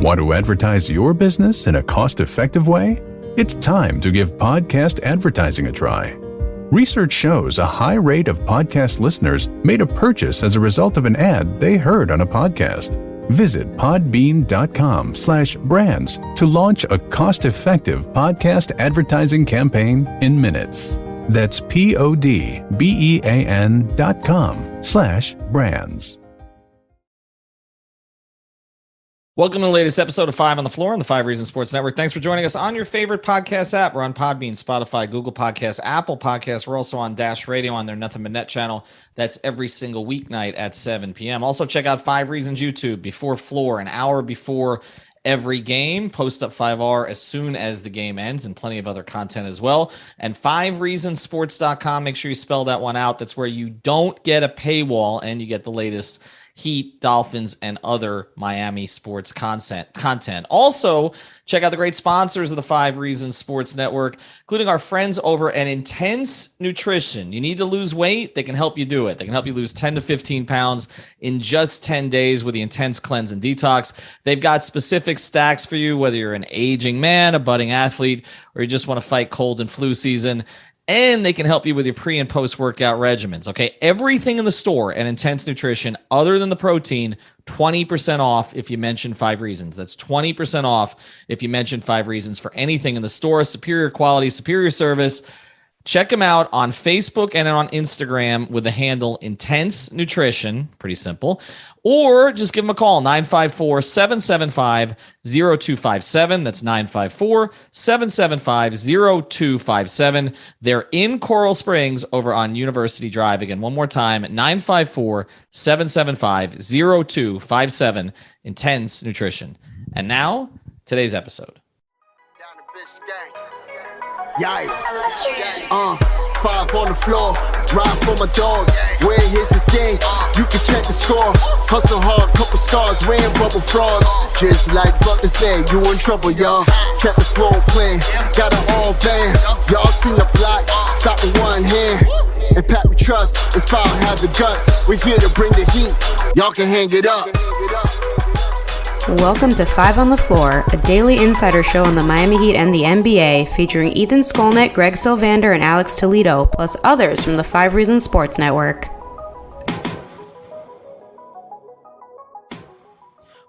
Want to advertise your business in a cost-effective way? It's time to give podcast advertising a try. Research shows a high rate of podcast listeners made a purchase as a result of an ad they heard on a podcast. Visit podbean.com/brands to launch a cost-effective podcast advertising campaign in minutes. That's podbean.com/brands. Welcome to the latest episode of 5 on the Floor on the 5 Reasons Sports Network. Thanks for joining us on your favorite podcast app. We're on Podbean, Spotify, Google Podcasts, Apple Podcasts. We're also on Dash Radio on their Nothing But Net channel. That's every single weeknight at 7 p.m. Also, check out 5 Reasons YouTube before Floor, an hour before every game. Post up 5R as soon as the game ends, and plenty of other content as well. And 5reasonsports.com. Make sure you spell that one out. That's where you don't get a paywall and you get the latest Heat, Dolphins, and other Miami sports content. Also, check out the great sponsors of the 5 Reasons Sports Network, including our friends over at Intense Nutrition. You need to lose weight? They can help you do it. They can help you lose 10 to 15 pounds in just 10 days with the Intense Cleanse and Detox. They've got specific stacks for you, whether you're an aging man, a budding athlete, or you just want to fight cold and flu season. And they can help you with your pre- and post-workout regimens, okay? Everything in the store at Intense Nutrition, other than the protein, 20% off if you mention 5 Reasons. That's 20% off if you mention 5 Reasons for anything in the store. Superior quality, superior service. Check them out on Facebook and on Instagram with the handle Intense Nutrition. Pretty simple. Or just give them a call, 954-775-0257. That's 954-775-0257. They're in Coral Springs over on University Drive. Again, one more time, 954-775-0257. Intense Nutrition. And now, today's episode. Yikes. 5 on the floor, ride for my dogs. Where here's the thing, you can check the score. Hustle hard, couple scars, wearing bubble frauds. Just like Butler said, you in trouble, y'all. Kept the floor playing, got it all banned. Y'all seen the block, stop with one hand. And Pat we trust, it's power, have the guts. We're here to bring the heat, y'all can hang it up. Welcome to 5 on the Floor, a daily insider show on the Miami Heat and the NBA, featuring Ethan Skolnick, Greg Sylvander, and Alex Toledo, plus others from the 5 Reasons Sports Network.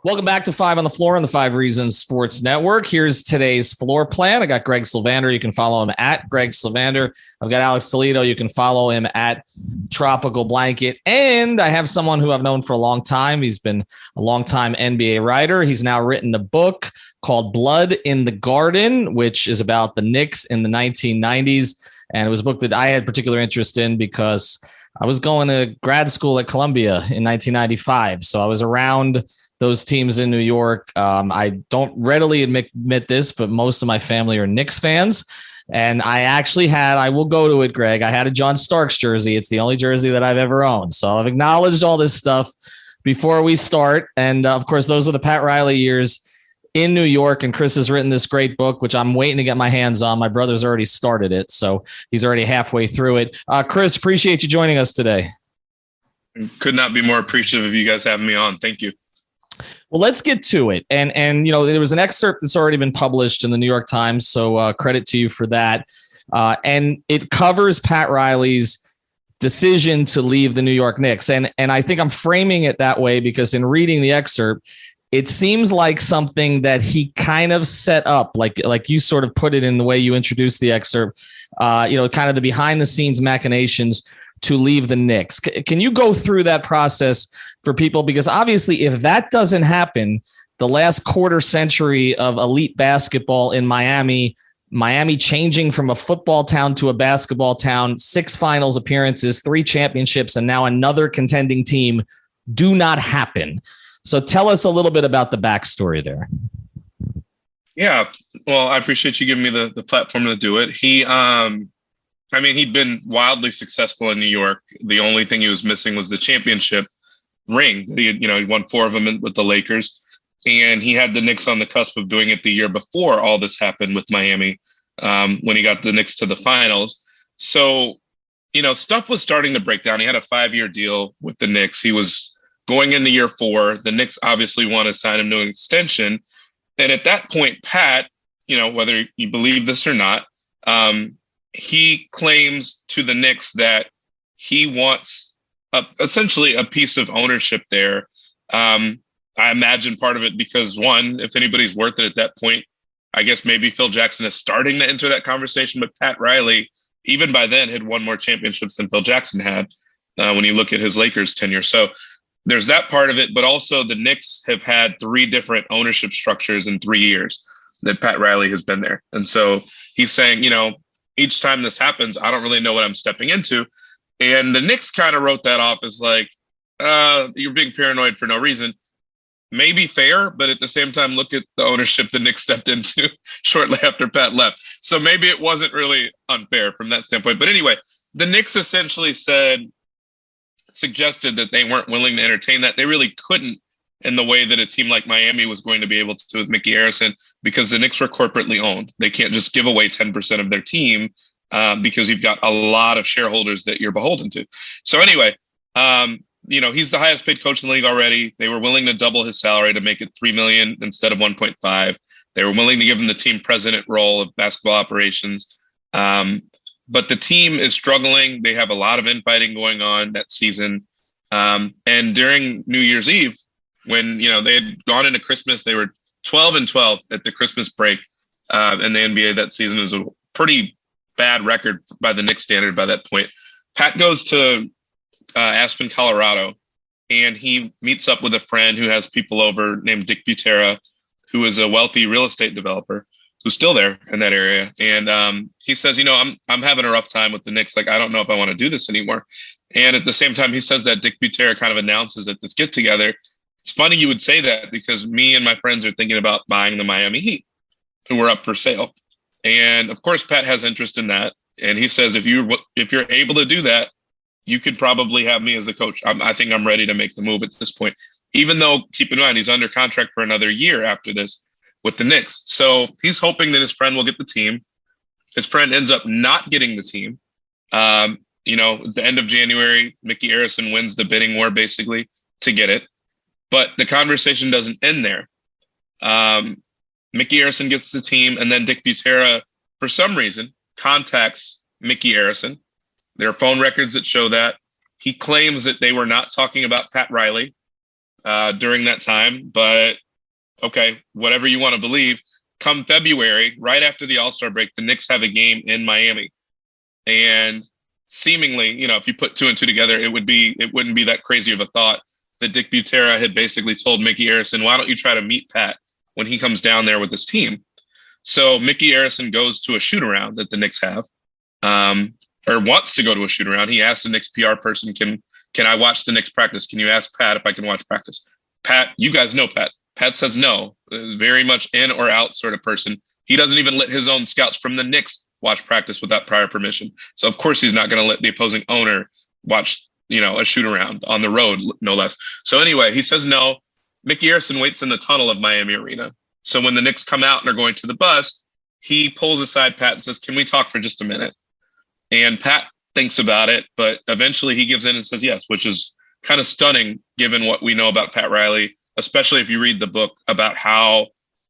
Welcome back to 5 on the Floor on the 5 Reasons Sports Network. Here's today's floor plan. I got Greg Sylvander. You can follow him at Greg Sylvander. I've got Alex Toledo. You can follow him at Tropical Blanket. And I have someone who I've known for a long time. He's been a long-time NBA writer. He's now written a book called Blood in the Garden, which is about the Knicks in the 1990s. And it was a book that I had particular interest in because I was going to grad school at Columbia in 1995. So I was around those teams in New York. I don't readily admit this, but most of my family are Knicks fans. And I will go to it, Greg. I had a John Starks jersey. It's the only jersey that I've ever owned. So I've acknowledged all this stuff before we start. And of course, those were the Pat Riley years in New York. And Chris has written this great book, which I'm waiting to get my hands on. My brother's already started it, so he's already halfway through it. Chris, appreciate you joining us today. Could not be more appreciative of you guys having me on. Thank you. Well, let's get to it. And there was an excerpt that's already been published in the New York Times, so credit to you for that. And it covers Pat Riley's decision to leave the New York Knicks. And I think I'm framing it that way because in reading the excerpt, it seems like something that he kind of set up, like you sort of put it in the way you introduced the excerpt, kind of the behind the scenes machinations to leave the Knicks. Can you go through that process for people? Because obviously, if that doesn't happen, the last quarter century of elite basketball in Miami changing from a football town to a basketball town, 6 finals appearances, 3 championships, and now another contending team do not happen. So tell us a little bit about the backstory there. Yeah, well, I appreciate you giving me the platform to do it. He'd been wildly successful in New York. The only thing he was missing was the championship ring. He won 4 of them with the Lakers, and he had the Knicks on the cusp of doing it the year before all this happened with Miami, when he got the Knicks to the finals. So, stuff was starting to break down. He had a 5-year deal with the Knicks. He was going into year 4. The Knicks obviously want to sign him to an extension, And at that point, Pat, whether you believe this or not, he claims to the Knicks that he wants essentially a piece of ownership there. I imagine part of it because, one, if anybody's worth it at that point, I guess maybe Phil Jackson is starting to enter that conversation. But Pat Riley, even by then, had won more championships than Phil Jackson had when you look at his Lakers tenure. So there's that part of it. But also the Knicks have had 3 different ownership structures in 3 years that Pat Riley has been there. And so he's saying, each time this happens, I don't really know what I'm stepping into. And the Knicks kind of wrote that off as like, you're being paranoid for no reason. Maybe fair, but at the same time, look at the ownership the Knicks stepped into shortly after Pat left. So maybe it wasn't really unfair from that standpoint. But anyway, the Knicks essentially suggested that they weren't willing to entertain that. They really couldn't in the way that a team like Miami was going to be able to with Mickey Arison, because the Knicks were corporately owned. They can't just give away 10% of their team because you've got a lot of shareholders that you're beholden to. So anyway, he's the highest paid coach in the league already. They were willing to double his salary to make it $3 million instead of 1.5. They were willing to give him the team president role of basketball operations. But the team is struggling. They have a lot of infighting going on that season. And during New Year's Eve, when, they had gone into Christmas, they were 12-12 at the Christmas break in the NBA that season. It was a pretty bad record by the Knicks standard by that point. Pat goes to Aspen, Colorado, and he meets up with a friend who has people over named Dick Butera, who is a wealthy real estate developer who's still there in that area. And he says, I'm having a rough time with the Knicks. Like, I don't know if I want to do this anymore. And at the same time, he says that Dick Butera kind of announces at this get together. It's funny you would say that, because me and my friends are thinking about buying the Miami Heat, who were up for sale. And of course, Pat has interest in that. And he says, if you're able to do that, you could probably have me as a coach. I think I'm ready to make the move at this point, even though, keep in mind, he's under contract for another year after this with the Knicks. So he's hoping that his friend will get the team. His friend ends up not getting the team. At the end of January, Mickey Arison wins the bidding war basically to get it. But the conversation doesn't end there. Mickey Arison gets the team, and then Dick Butera, for some reason, contacts Mickey Arison. There are phone records that show that. He claims that they were not talking about Pat Riley during that time, but okay, whatever you want to believe. Come February, right after the All-Star break, the Knicks have a game in Miami. And seemingly, if you put 2 and 2 together, it wouldn't be that crazy of a thought that Dick Butera had basically told Mickey Arison, why don't you try to meet Pat when he comes down there with his team? So Mickey Arison goes to a shoot-around that the Knicks have. Or wants to go to a shoot around. He asked the Knicks PR person, can I watch the Knicks practice? Can you ask Pat if I can watch practice? Pat, you guys know Pat. Pat says no, very much in or out sort of person. He doesn't even let his own scouts from the Knicks watch practice without prior permission. So of course he's not going to let the opposing owner watch, a shoot around on the road, no less. So anyway, he says no. Mickey Arison waits in the tunnel of Miami Arena. So when the Knicks come out and are going to the bus, he pulls aside Pat and says, can we talk for just a minute? And Pat thinks about it, but eventually he gives in and says yes, which is kind of stunning given what we know about Pat Riley, especially if you read the book about how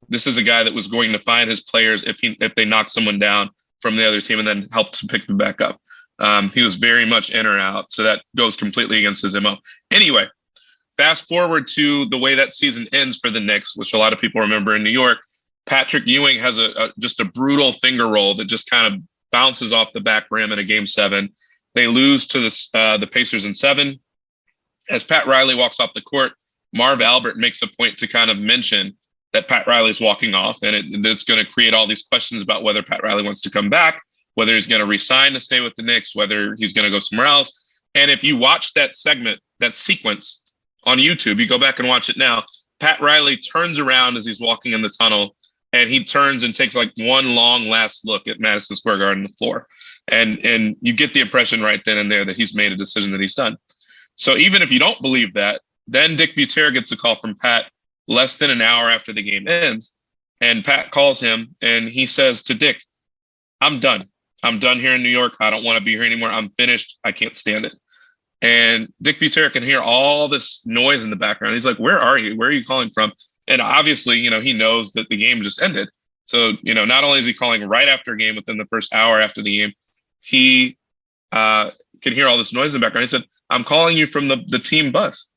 this is a guy that was going to find his players if they knocked someone down from the other team and then help to pick them back up. He was very much in or out, so that goes completely against his MO. Anyway, fast forward to the way that season ends for the Knicks, which a lot of people remember in New York. Patrick Ewing has just a brutal finger roll that just kind of bounces off the back rim in a Game 7. They lose to the Pacers in 7. As Pat Riley walks off the court, Marv Albert makes a point to kind of mention that Pat Riley's walking off, and it's going to create all these questions about whether Pat Riley wants to come back, whether he's going to resign to stay with the Knicks, whether he's going to go somewhere else. And if you watch that segment, that sequence on YouTube, you go back and watch it now, Pat Riley turns around as he's walking in the tunnel, and he turns and takes like one long last look at Madison Square Garden, the floor. And you get the impression right then and there that he's made a decision that he's done. So even if you don't believe that, then Dick Butera gets a call from Pat less than an hour after the game ends. And Pat calls him and he says to Dick, I'm done. I'm done here in New York. I don't want to be here anymore. I'm finished. I can't stand it. And Dick Butera can hear all this noise in the background. He's like, where are you? Where are you calling from? And obviously, he knows that the game just ended. So, not only is he calling right after a game within the first hour after the game, he can hear all this noise in the background. He said, I'm calling you from the team bus.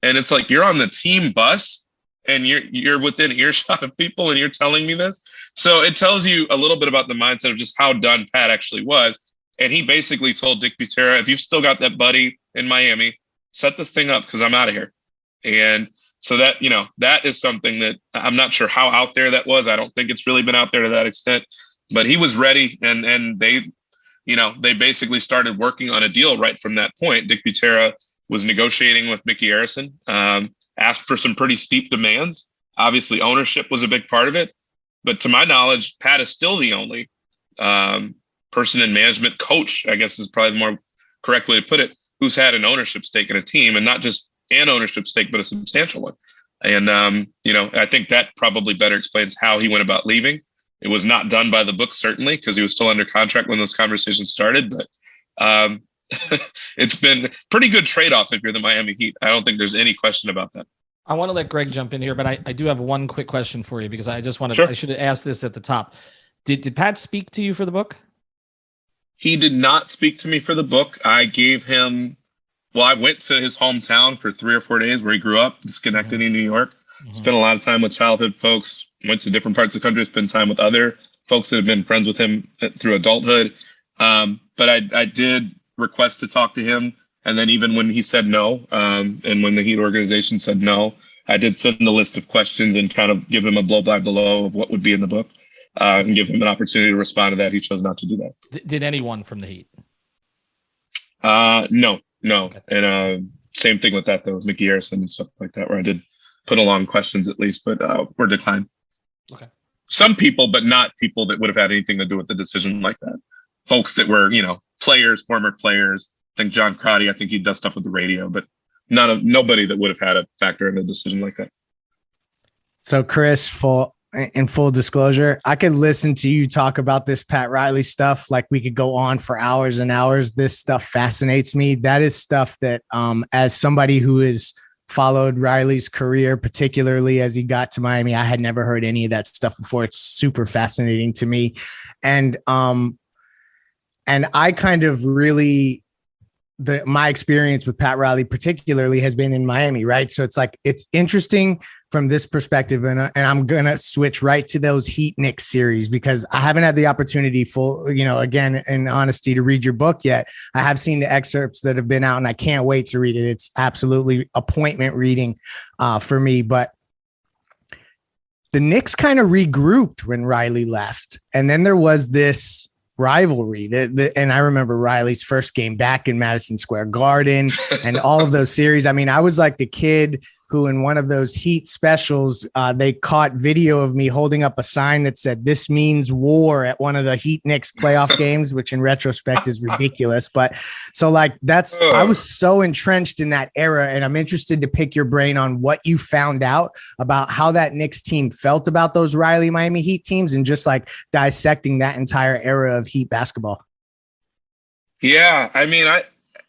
And it's like, you're on the team bus and you're within earshot of people and you're telling me this. So it tells you a little bit about the mindset of just how done Pat actually was. And he basically told Dick Butera, if you've still got that buddy in Miami, set this thing up because I'm out of here. And so that, that is something that I'm not sure how out there that was. I don't think it's really been out there to that extent, but he was ready. And they basically started working on a deal right from that point. Dick Butera was negotiating with Mickey Arison, asked for some pretty steep demands. Obviously, ownership was a big part of it. But to my knowledge, Pat is still the only person in management, coach, I guess is probably the more correct way to put it, who's had an ownership stake in a team, and not just an ownership stake, but a substantial one. And, I think that probably better explains how he went about leaving. It was not done by the book, certainly, because he was still under contract when those conversations started. But it's been pretty good trade-off if you're the Miami Heat. I don't think there's any question about that. I want to let Greg jump in here, but I do have one quick question for you because I just want to, Sure. I should have asked this at the top. Did Pat speak to you for the book? He did not speak to me for the book. I gave him, I went to his hometown for 3 or 4 days where he grew up, Schenectady, New York. Spent a lot of time with childhood folks, went to different parts of the country, spent time with other folks that have been friends with him through adulthood. But I did request to talk to him. And then even when he said no, and when the Heat organization said no, I did send a list of questions and kind of give him a blow-by-blow of what would be in the book, and give him an opportunity to respond to that. He chose not to do that. Did anyone from the Heat? No. Okay. And same thing with that, though, with Mickey Arison and stuff like that, where I did put along questions at least, but were declined. Okay. Some people, but not people that would have had anything to do with the decision like that. Folks that were, players, former players. I think John Crotty, I think he does stuff with the radio, but nobody that would have had a factor in a decision like that. So, Chris, in full disclosure, I could listen to you talk about this Pat Riley stuff. Like we could go on for hours and hours. This stuff fascinates me. That is stuff that, as somebody who has followed Riley's career, particularly as he got to Miami, I had never heard any of that stuff before. It's super fascinating to me. And I kind of really, my experience with Pat Riley particularly has been in Miami, right? So it's interesting from this perspective, and I'm going to switch right to those Heat Knicks series because I haven't had the opportunity again, in honesty, to read your book yet. I have seen the excerpts that have been out and I can't wait to read it. It's absolutely appointment reading for me, but the Knicks kind of regrouped when Riley left. And then there was this rivalry and I remember Riley's first game back in Madison Square Garden and all of those series. I mean, I was like the kid who in one of those Heat specials, they caught video of me holding up a sign that said, "This means war" at one of the Heat Knicks playoff games, which in retrospect is ridiculous. But so I was so entrenched in that era, and I'm interested to pick your brain on what you found out about how that Knicks team felt about those Riley Miami Heat teams and just like dissecting that entire era of Heat basketball. Yeah. I mean,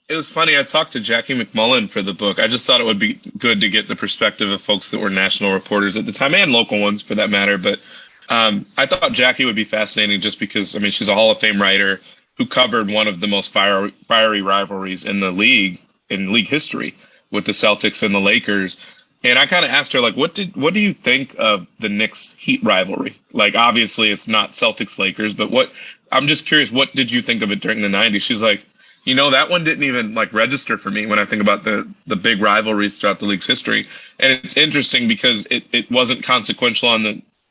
it was funny. I talked to Jackie McMullen for the book. I just thought it would be good to get the perspective of folks that were national reporters at the time and local ones for that matter. But I thought Jackie would be fascinating just because, I mean, she's a Hall of Fame writer who covered one of the most fiery rivalries in the league, in league history, with the Celtics and the Lakers. And I kind of asked her, like, what do you think of the Knicks Heat rivalry? Like, obviously it's not Celtics Lakers, but I'm just curious, what did you think of it during the 90s? She's like, that one didn't even like register for me when I think about the big rivalries throughout the league's history. And it's interesting because it wasn't consequential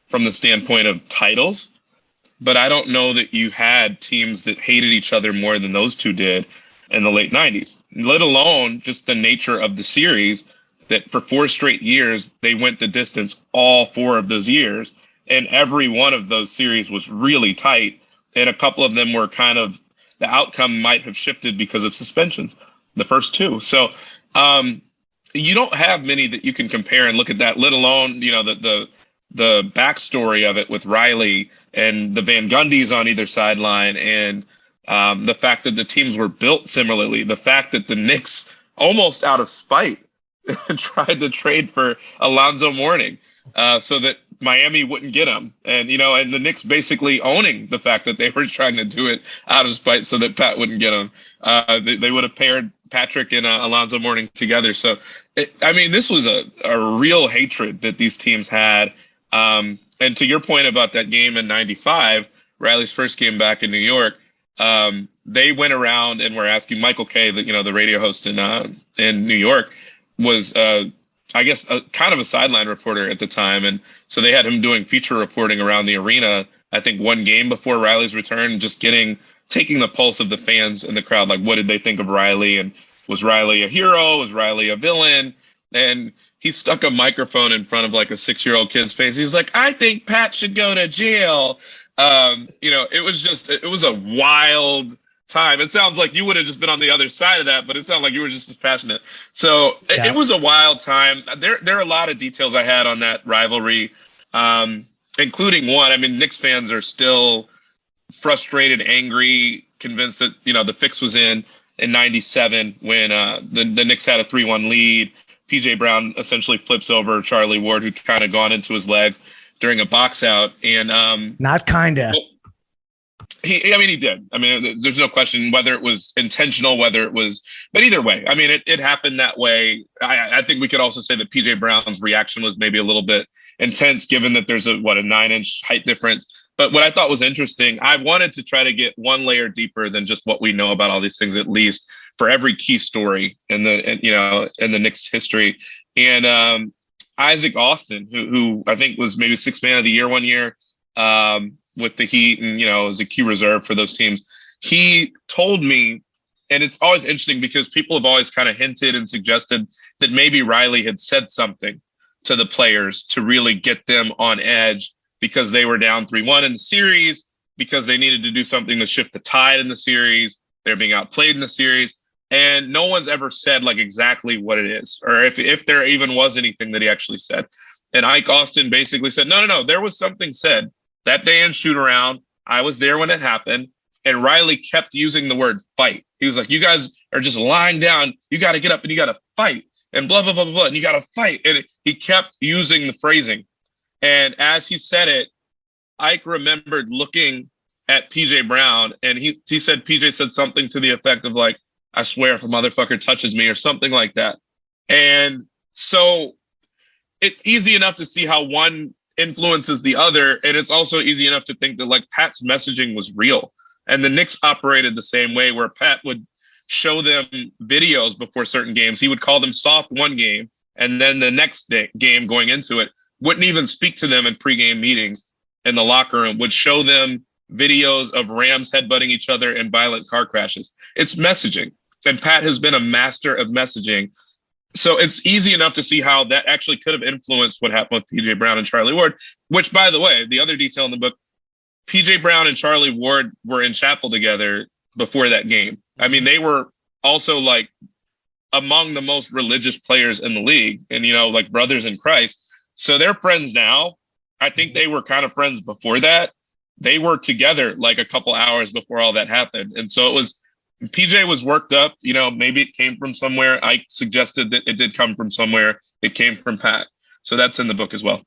from the standpoint of titles, but I don't know that you had teams that hated each other more than those two did in the late 90s, let alone just the nature of the series that for 4 straight years, they went the distance all 4 of those years. And every one of those series was really tight. And a couple of them were kind of, the outcome might have shifted because of suspensions, the first 2. So you don't have many that you can compare and look at that, let alone, the backstory of it with Riley and the Van Gundys on either sideline and the fact that the teams were built similarly, the fact that the Knicks almost out of spite tried to trade for Alonzo Mourning. so that Miami wouldn't get him. And, and the Knicks basically owning the fact that they were trying to do it out of spite so that Pat wouldn't get him. They would have paired Patrick and Alonzo Mourning together. So, this was a real hatred that these teams had. And to your point about that game in 95, Riley's first game back in New York, they went around and were asking Michael Kay, the radio host in New York, was I guess kind of a sideline reporter at the time, and so they had him doing feature reporting around the arena. I think one game before Riley's return, just taking the pulse of the fans in the crowd, like what did they think of Riley, and was Riley a hero? Was Riley a villain? And he stuck a microphone in front of like a 6-year-old kid's face. He's like, I think Pat should go to jail. It was a wild time. It sounds like you would have just been on the other side of that, but it sounded like you were just as passionate. So it was a wild time. There are a lot of details I had on that rivalry, including one. Knicks fans are still frustrated, angry, convinced that, the fix was in 97 when the Knicks had a 3-1 lead. PJ Brown essentially flips over Charlie Ward, who kind of gone into his legs during a box out. And not kinda. He did. There's no question whether it was intentional, but either way, it happened that way. I think we could also say that PJ Brown's reaction was maybe a little bit intense, given that there's a 9-inch height difference. But what I thought was interesting, I wanted to try to get one layer deeper than just what we know about all these things, at least for every key story in the Knicks history. And Isaac Austin, who I think was maybe Sixth Man of the Year one year, with the Heat, and was a key reserve for those teams. He told me, and it's always interesting because people have always kind of hinted and suggested that maybe Riley had said something to the players to really get them on edge because they were down 3-1 in the series, because they needed to do something to shift the tide in the series. They're being outplayed in the series. And no one's ever said like exactly what it is, or if there even was anything that he actually said. And Ike Austin basically said, no, there was something said that day in shoot around. I was there when it happened. And Riley kept using the word fight. He was like, you guys are just lying down. You got to get up and you got to fight and blah, blah, blah, blah, blah. And you got to fight. And he kept using the phrasing. And as he said it, Ike remembered looking at PJ Brown, and he said, PJ said something to the effect of like, I swear if a motherfucker touches me, or something like that. And so it's easy enough to see how one influences the other. And it's also easy enough to think that like Pat's messaging was real. And the Knicks operated the same way, where Pat would show them videos before certain games. He would call them soft one game, and then the next game going into it, wouldn't even speak to them in pregame meetings in the locker room, would show them videos of Rams headbutting each other and violent car crashes. It's messaging. And Pat has been a master of messaging. So it's easy enough to see how that actually could have influenced what happened with PJ Brown and Charlie Ward, which, by the way, the other detail in the book, PJ Brown and Charlie Ward were in chapel together before that game. They were also like among the most religious players in the league, and, like brothers in Christ. So they're friends now. I think they were kind of friends before that. They were together like a couple hours before all that happened. And so PJ was worked up, maybe it came from somewhere. I suggested that it did come from somewhere. It came from Pat. So that's in the book as well.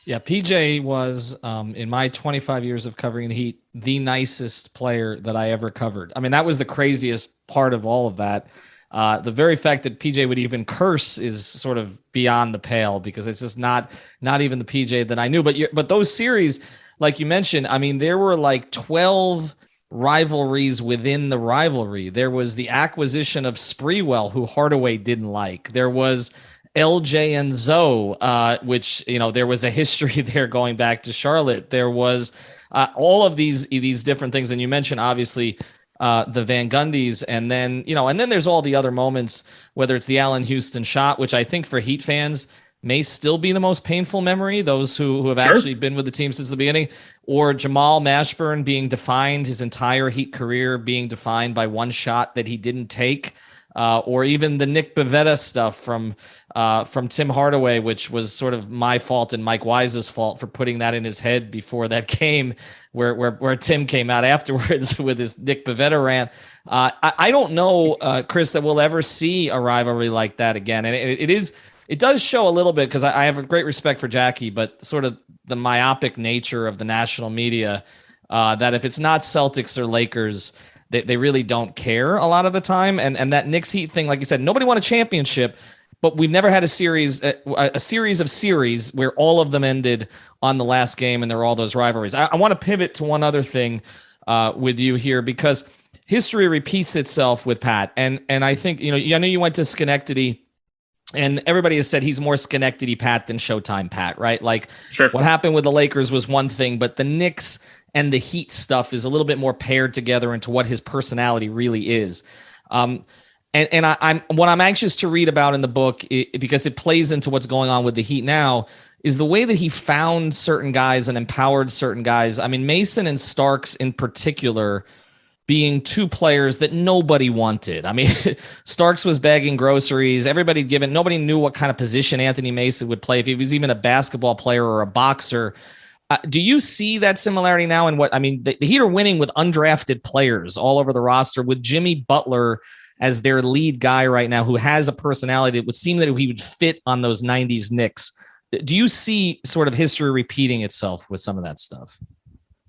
Yeah, PJ was, in my 25 years of covering the Heat, the nicest player that I ever covered. That was the craziest part of all of that. The very fact that PJ would even curse is sort of beyond the pale, because it's just not even the PJ that I knew. But those series, like you mentioned, there were like 12 rivalries within the rivalry. There was the acquisition of Sprewell, who Hardaway didn't like. There was LJ and Zoe, which, there was a history there going back to Charlotte. There was all of these different things. And you mentioned, obviously, the Van Gundys, and then there's all the other moments, whether it's the Allen Houston shot, which I think for Heat fans may still be the most painful memory, those who have actually been with the team since the beginning, or Jamal Mashburn being defined, his entire Heat career being defined by one shot that he didn't take, or even the Nick Bavetta stuff from Tim Hardaway, which was sort of my fault and Mike Wise's fault for putting that in his head before that game, where Tim came out afterwards with his Nick Bavetta rant. I don't know, Chris, that we'll ever see a rivalry like that again. And it does show a little bit, because I have a great respect for Jackie, but sort of the myopic nature of the national media, that if it's not Celtics or Lakers, they really don't care a lot of the time. And that Knicks Heat thing, like you said, nobody won a championship, but we've never had a series of series where all of them ended on the last game and there were all those rivalries. I want to pivot to one other thing with you here, because history repeats itself with Pat. And I think, I know you went to Schenectady, and everybody has said he's more Schenectady Pat than Showtime Pat, right? Like, sure. What happened with the Lakers was one thing, but the Knicks and the Heat stuff is a little bit more paired together into what his personality really is. And what I'm anxious to read about in the book, because it plays into what's going on with the Heat now, is the way that he found certain guys and empowered certain guys. I mean, Mason and Starks in particular being two players that nobody wanted. I mean, Starks was bagging groceries. Nobody knew what kind of position Anthony Mason would play, if he was even a basketball player or a boxer. Do you see that similarity now in the Heat are winning with undrafted players all over the roster, with Jimmy Butler as their lead guy right now, who has a personality that would seem that he would fit on those 90s Knicks. Do you see sort of history repeating itself with some of that stuff?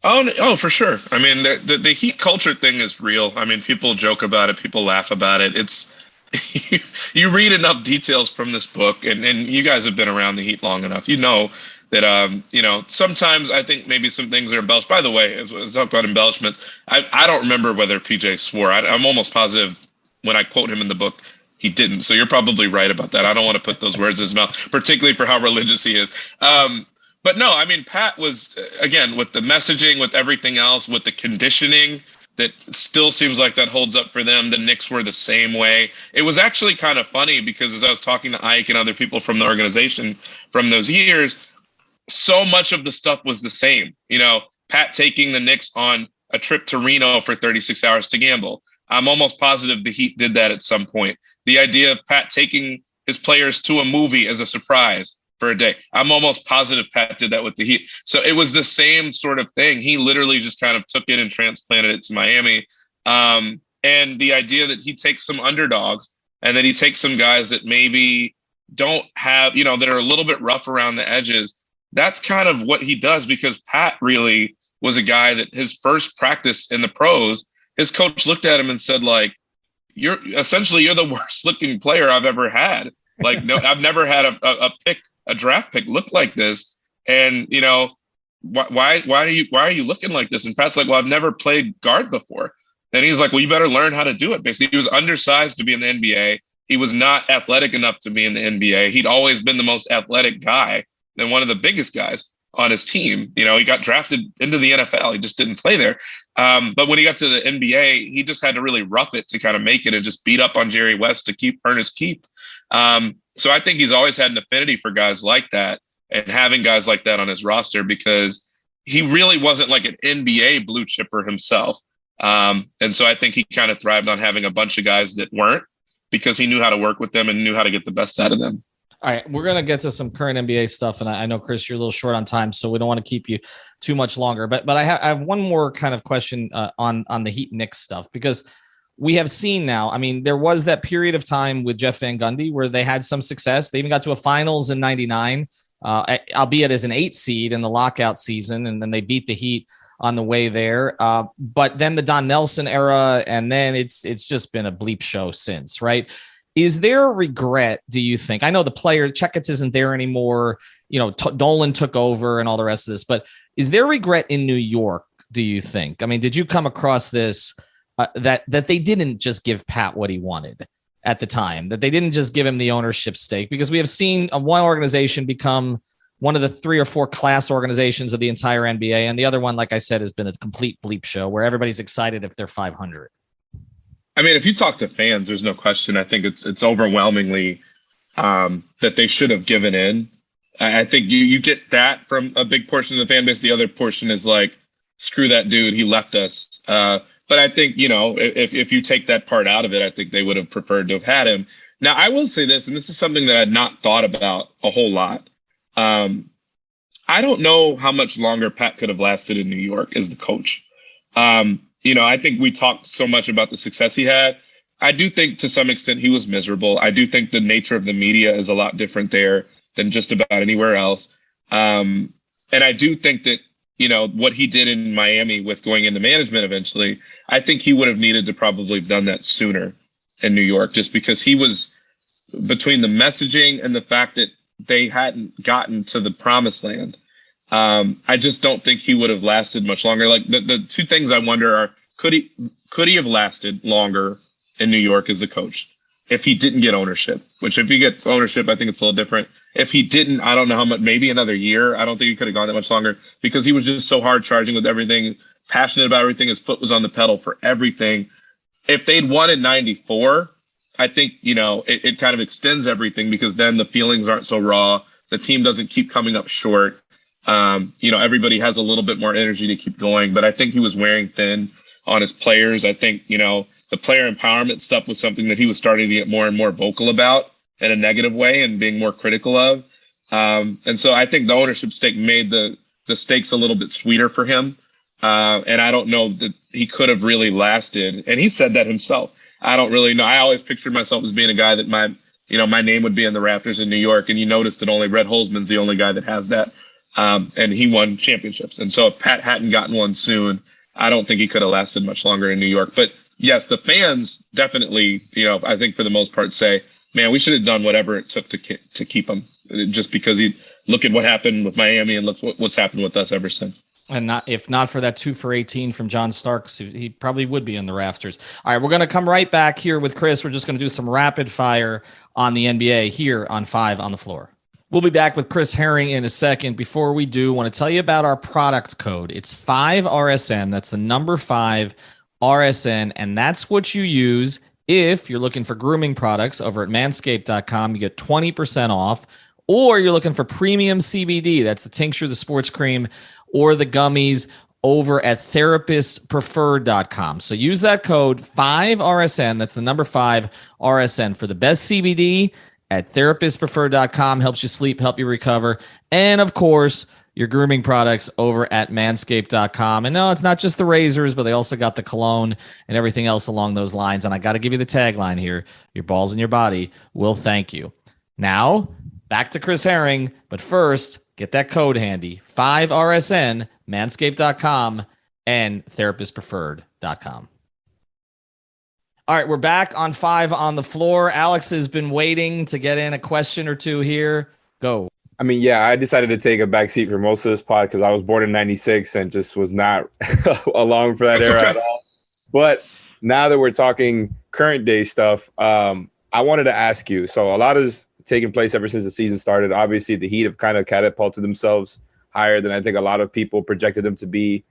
Oh, for sure. I mean, the Heat culture thing is real. I mean, people joke about it. People laugh about it. It's you read enough details from this book, and you guys have been around the Heat long enough. You know that, sometimes I think maybe some things are embellished. By the way, as I talk about embellishments, I don't remember whether PJ swore. I'm almost positive when I quote him in the book, he didn't. So you're probably right about that. I don't want to put those words in his mouth, particularly for how religious he is. But no, I mean, Pat was, again, with the messaging, with everything else, with the conditioning, that still seems like that holds up for them. The Knicks were the same way. It was actually kind of funny, because as I was talking to Ike and other people from the organization from those years, so much of the stuff was the same. Pat taking the Knicks on a trip to Reno for 36 hours to gamble. I'm almost positive the Heat did that at some point. The idea of Pat taking his players to a movie as a surprise for a day. I'm almost positive Pat did that with the Heat. So it was the same sort of thing. He literally just kind of took it and transplanted it to Miami. And the idea that he takes some underdogs, and then he takes some guys that maybe don't have, that are a little bit rough around the edges. That's kind of what he does, because Pat really was a guy that his first practice in the pros, his coach looked at him and said, like, you're the worst looking player I've ever had. Like, no, I've never had a draft pick look like this. And, why are you looking like this? And Pat's like, well, I've never played guard before. And he's like, well, you better learn how to do it. Basically, he was undersized to be in the NBA. He was not athletic enough to be in the NBA. He'd always been the most athletic guy and one of the biggest guys on his team. He got drafted into the NFL. He just didn't play there. But when he got to the NBA, he just had to really rough it to kind of make it, and just beat up on Jerry West to earn his keep. So I think he's always had an affinity for guys like that, and having guys like that on his roster, because he really wasn't like an NBA blue chipper himself. And so I think he kind of thrived on having a bunch of guys that weren't, because he knew how to work with them and knew how to get the best out of them. All right, we're going to get to some current NBA stuff, and I know, Chris, you're a little short on time, so we don't want to keep you too much longer. But I have one more kind of question on the Heat Knicks stuff, because we have seen now, I mean, there was that period of time with Jeff Van Gundy where they had some success. They even got to a finals in 99, albeit as an 8 seed in the lockout season, and then they beat the Heat on the way there. But then the Don Nelson era, and then it's just been a bleep show since, right? Is there a regret, do you think? I know the player, Checketts isn't there anymore. Dolan took over and all the rest of this. But is there regret in New York, do you think? I mean, did you come across this, that they didn't just give Pat what he wanted at the time, that they didn't just give him the ownership stake? Because we have seen one organization become one of the 3 or 4 class organizations of the entire NBA. And the other one, like I said, has been a complete bleep show where everybody's excited if they're 500. I mean, if you talk to fans, there's no question. I think it's overwhelmingly that they should have given in. I think you get that from a big portion of the fan base. The other portion is like, screw that dude, he left us. But I think, if you take that part out of it, I think they would have preferred to have had him. Now, I will say this, and this is something that I'd not thought about a whole lot. I don't know how much longer Pat could have lasted in New York as the coach. I think we talked so much about the success he had. I do think to some extent he was miserable. I do think the nature of the media is a lot different there than just about anywhere else. And I do think that, what he did in Miami with going into management eventually, I think he would have needed to probably have done that sooner in New York, just because he was between the messaging and the fact that they hadn't gotten to the promised land. I just don't think he would have lasted much longer. Like the two things I wonder are, could he have lasted longer in New York as the coach if he didn't get ownership? Which if he gets ownership, I think it's a little different. If he didn't, I don't know how much, maybe another year. I don't think he could have gone that much longer, because he was just so hard charging with everything, passionate about everything. His foot was on the pedal for everything. If they'd won in 94, I think, it kind of extends everything, because then the feelings aren't so raw. The team doesn't keep coming up short. Everybody has a little bit more energy to keep going, but I think he was wearing thin on his players. I think, the player empowerment stuff was something that he was starting to get more and more vocal about in a negative way and being more critical of. And so I think the ownership stake made the stakes a little bit sweeter for him. And I don't know that he could have really lasted. And he said that himself. I don't really know. I always pictured myself as being a guy that my name would be in the rafters in New York. And you notice that only Red Holzman's the only guy that has that. And he won championships. And so if Pat hadn't gotten one soon, I don't think he could have lasted much longer in New York. But yes, the fans definitely, I think for the most part say, man, we should have done whatever it took to keep him, just because he look at what happened with Miami and look what's happened with us ever since. And if not for that 2 for 18 from John Starks, he probably would be in the rafters. All right, we're going to come right back here with Chris. We're just going to do some rapid fire on the NBA here on 5 on the Floor. We'll be back with Chris Herring in a second. Before we do, I want to tell you about our product code. It's 5RSN. That's the number 5 RSN, and that's what you use if you're looking for grooming products over at manscaped.com. You get 20% off, or you're looking for premium CBD. That's the tincture, the sports cream, or the gummies over at therapistpreferred.com. So use that code 5RSN. That's the number 5 RSN for the best CBD at therapistpreferred.com. Helps you sleep, help you recover. And of course, your grooming products over at manscaped.com. And no, it's not just the razors, but they also got the cologne and everything else along those lines. And I got to give you the tagline here. Your balls in your body will thank you. Now, back to Chris Herring. But first, get that code handy. 5RSN, manscaped.com, and therapistpreferred.com. All right, we're back on 5 on the Floor. Alex has been waiting to get in a question or two here. Go. I mean, yeah, I decided to take a back seat for most of this pod because I was born in 96 and just was not along for that era at all. But now that we're talking current day stuff, I wanted to ask you. So a lot has taken place ever since the season started. Obviously, the Heat have kind of catapulted themselves higher than I think a lot of people projected them to be,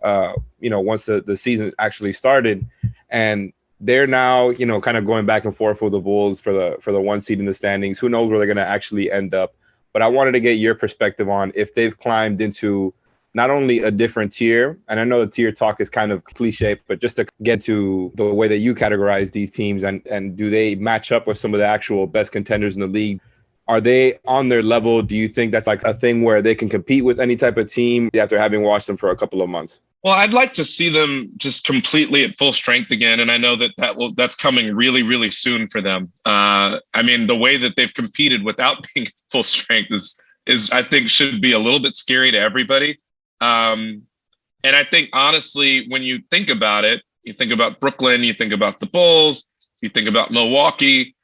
once the season actually started. And they're now, kind of going back and forth with the Bulls for the 1 seed in the standings. Who knows where they're going to actually end up? But I wanted to get your perspective on if they've climbed into not only a different tier, and I know the tier talk is kind of cliche, but just to get to the way that you categorize these teams and do they match up with some of the actual best contenders in the league? Are they on their level? Do you think that's like a thing where they can compete with any type of team after having watched them for a couple of months? Well, I'd like to see them just completely at full strength again. And I know that's coming really, really soon for them. The way that they've competed without being full strength is I think should be a little bit scary to everybody. And I think, honestly, when you think about it, you think about Brooklyn, you think about the Bulls, you think about Milwaukee,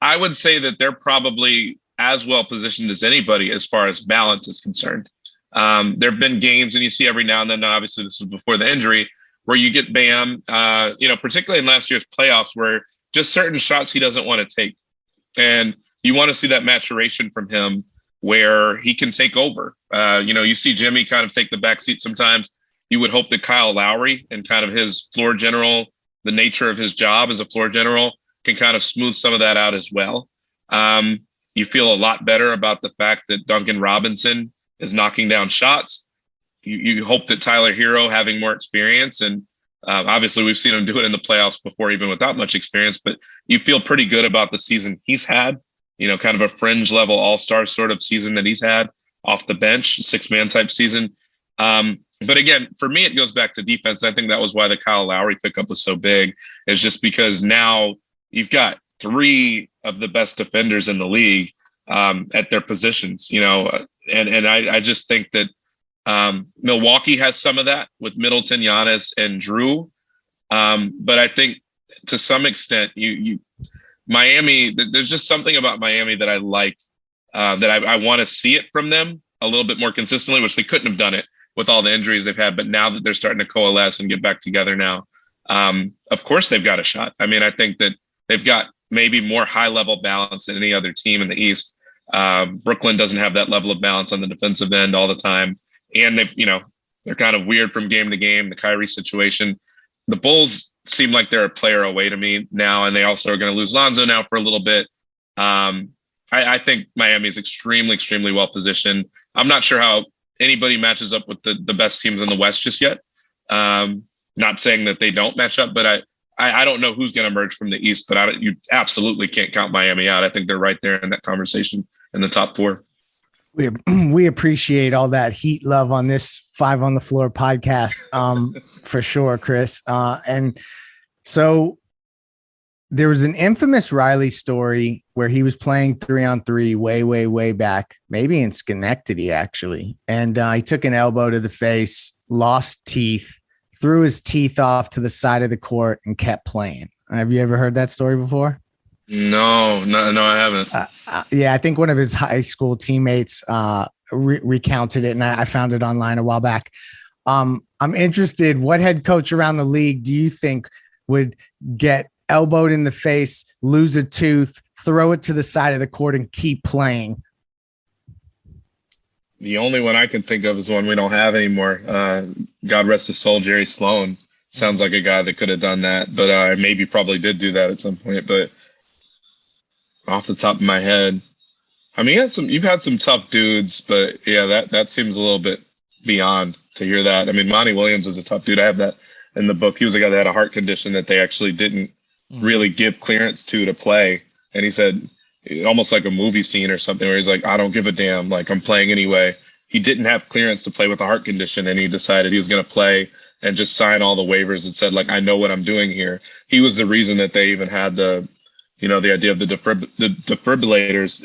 I would say that they're probably as well positioned as anybody as far as balance is concerned. There have been games, and you see every now and then, obviously this was before the injury, where you get Bam, particularly in last year's playoffs, where just certain shots he doesn't want to take. And you want to see that maturation from him where he can take over. You see Jimmy kind of take the backseat sometimes. You would hope that Kyle Lowry and kind of his floor general, the nature of his job as a floor general, can kind of smooth some of that out as well. You feel a lot better about the fact that Duncan Robinson is knocking down shots. You hope that Tyler Hero, having more experience, and obviously we've seen him do it in the playoffs before, even without much experience, but you feel pretty good about the season he's had, kind of a fringe level all-star sort of season that he's had off the bench, 6-man type season. But again, for me, it goes back to defense. I think that was why the Kyle Lowry pickup was so big, is just because now you've got three of the best defenders in the league at their positions, and I just think that Milwaukee has some of that with Middleton, Giannis, and Drew. But I think to some extent, Miami, there's just something about Miami that I like, that I want to see it from them a little bit more consistently, which they couldn't have done it with all the injuries they've had. But now that they're starting to coalesce and get back together now, of course they've got a shot. I mean, I think that they've got maybe more high level balance than any other team in the East. Brooklyn doesn't have that level of balance on the defensive end all the time. And they're kind of weird from game to game, the Kyrie situation. The Bulls seem like they're a player away to me now, and they also are going to lose Lonzo now for a little bit. I think Miami is extremely, extremely well positioned. I'm not sure how anybody matches up with the best teams in the West just yet. Not saying that they don't match up, but I don't know who's going to emerge from the East, but you absolutely can't count Miami out. I think they're right there in that conversation in the top four. We appreciate all that Heat love on this 5 on the Floor podcast, for sure, Chris. And so there was an infamous Riley story where he was playing 3-on-3 way back, maybe in Schenectady, actually. And he took an elbow to the face, lost teeth, threw his teeth off to the side of the court and kept playing. Have you ever heard that story before? No, I haven't. Yeah, I think one of his high school teammates recounted it, and I found it online a while back. I'm interested, what head coach around the league do you think would get elbowed in the face, lose a tooth, throw it to the side of the court, and keep playing? The only one I can think of is one we don't have anymore. God rest his soul, Jerry Sloan. Sounds like a guy that could have done that, but maybe probably did do that at some point. But off the top of my head, I mean, you've had some tough dudes, but yeah, that seems a little bit beyond to hear that. I mean, Monty Williams is a tough dude. I have that in the book. He was a guy that had a heart condition that they actually didn't really give clearance to play. And he said, almost like a movie scene or something where he's like, I don't give a damn. Like, I'm playing anyway. He didn't have clearance to play with a heart condition, and he decided he was going to play and just sign all the waivers and said, like, I know what I'm doing here. He was the reason that they even had the idea of the defibrillators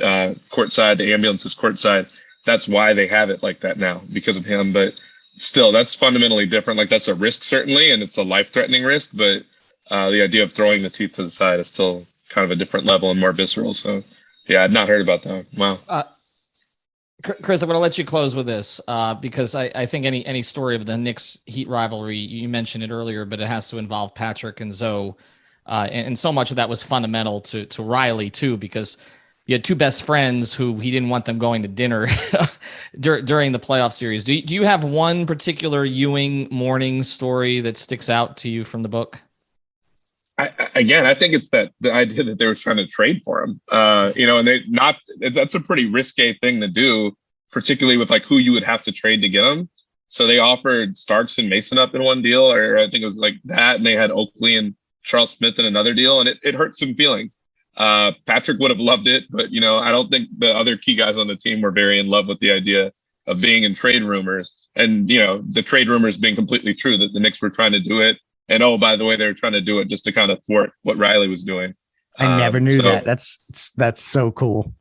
courtside, the ambulances courtside. That's why they have it like that now, because of him. But still, that's fundamentally different. Like, that's a risk, certainly, and it's a life-threatening risk. But the idea of throwing the teeth to the side is still kind of a different level and more visceral. So, yeah, I'd not heard about that. Wow. Chris, I'm going to let you close with this because I think any story of the Knicks Heat rivalry, you mentioned it earlier, but it has to involve Patrick and Zoe. And so much of that was fundamental to Riley, too, because you had two best friends who he didn't want them going to dinner during the playoff series. Do you have one particular Ewing morning story that sticks out to you from the book? I think it's the idea that they were trying to trade for him, and that's a pretty risque thing to do, particularly with like who you would have to trade to get him. So they offered Starks and Mason up in one deal, or I think it was like that. And they had Oakley and Charles Smith in another deal, and it hurt some feelings. Patrick would have loved it, but I don't think the other key guys on the team were very in love with the idea of being in trade rumors, and the trade rumors being completely true that the Knicks were trying to do it. And oh, by the way, they were trying to do it just to kind of thwart what Riley was doing. I never knew that. That's so cool.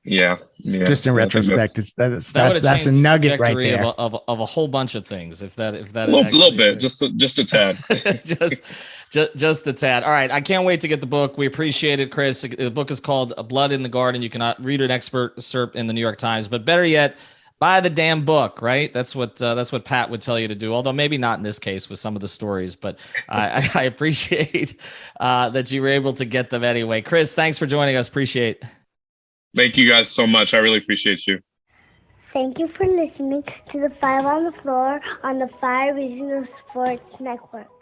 Yeah. Just in retrospect, that's a nugget right there of a whole bunch of things. If that a little bit, just a tad, just a tad. All right, I can't wait to get the book. We appreciate it, Chris. The book is called Blood in the Garden. You cannot read an excerpt in the New York Times, but better yet, buy the damn book, right? That's what Pat would tell you to do. Although maybe not in this case with some of the stories, but I appreciate that you were able to get them anyway. Chris, thanks for joining us. Appreciate. Thank you guys so much. I really appreciate you. Thank you for listening to the 5 on the Floor on the 5 Regional Sports Network.